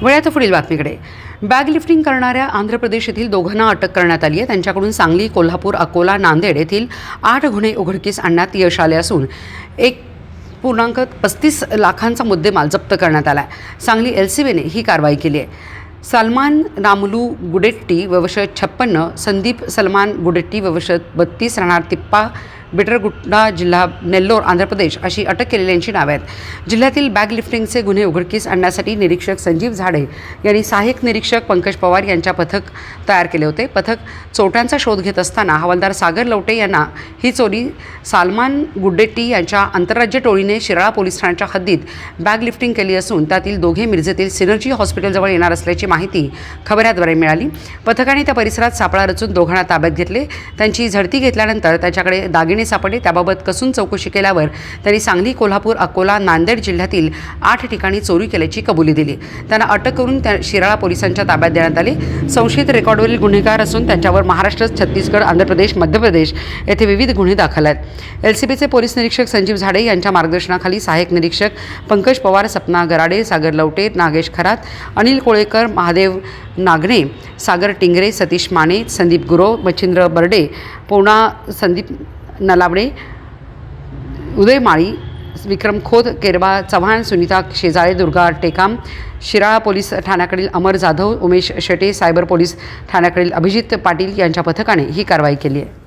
वळूया पुढील बातमीकडे। Bag lifting करणाऱ्या आंध्र प्रदेश येथील दोघांना अटक करण्यात आली आहे। त्यांच्याकडून सांगली, कोल्हापूर, अकोला, नांदेड येथील 8 गुन्हे उघडकीस आणण्यात यश आले असून 1.35 लाखांचा मुद्देमाल जप्त करण्यात आला आहे। सांगली एलसीबीने ही कारवाई केली आहे। सलमान रामुलू गुडेट्टी वयवर्ष 56, संदीप सलमान गुडेट्टी वयवर्ष 32 राहणार तिप्पा बिटरगुट्टा, जिल्हा नेल्लोर, आंध्र प्रदेश अशी अटक केलेल्यांची नावे आहेत। जिल्ह्यातील बॅग लिफ्टिंगचे गुन्हे उघडकीस आणण्यासाठी निरीक्षक संजीव झाडे यांनी सहाय्यक निरीक्षक पंकज पवार यांच्या पथक तयार केले होते। पथक चोरट्यांचा शोध घेत असताना हवालदार सागर लवटे यांना ही चोरी सलमान गुडेट्टी यांच्या आंतरराज्य टोळीने शिराळा पोलीस ठाण्याच्या हद्दीत बॅग लिफ्टिंग केली असून त्यातील दोघे मिरजेतील सिनर्जी हॉस्पिटलजवळ येणार असल्याची माहिती खबऱ्याद्वारे मिळाली। पथकाने त्या परिसरात सापळा रचून दोघांना ताब्यात घेतले। त्यांची झडती घेतल्यानंतर त्याच्याकडे दागिने सापडले। त्याबाबत कसून चौकशी केल्यावर त्यांनी सांगली, कोल्हापूर, अकोला, नांदेड जिल्ह्यातील 8 ठिकाणी चोरी केल्याची कबुली दिली। त्यांना अटक करून शिराळा पोलिसांच्या ताब्यात देण्यात आले। संशयित रेकॉर्डवरील गुन्हेगार असून त्यांच्यावर महाराष्ट्र, छत्तीसगड, आंध्र प्रदेश, मध्य प्रदेश येथे विविध गुन्हे दाखल आहेत। एलसीबीचे पोलीस निरीक्षक संजीव झाडे यांच्या मार्गदर्शनाखाली सहाय्यक निरीक्षक पंकज पवार, सपना गराडे, सागर लवटे, नागेश खरात, अनिल कोळेकर, महादेव नागणे, सागर टिंगरे, सतीश माने, संदीप गुरव, मच्छिंद्र बर्डे, पौना संदीप नलावडे, उदय माळी, विक्रम खोत, केरबा चव्हाण, सुनीता शेजाळे, दुर्गा टेकाम, शिराळा पोलीस ठाण्याकडील अमर जाधव, उमेश शेटे, सायबर पोलीस ठाण्याकडील अभिजित पाटील यांच्या पथकाने ही कारवाई केली आहे।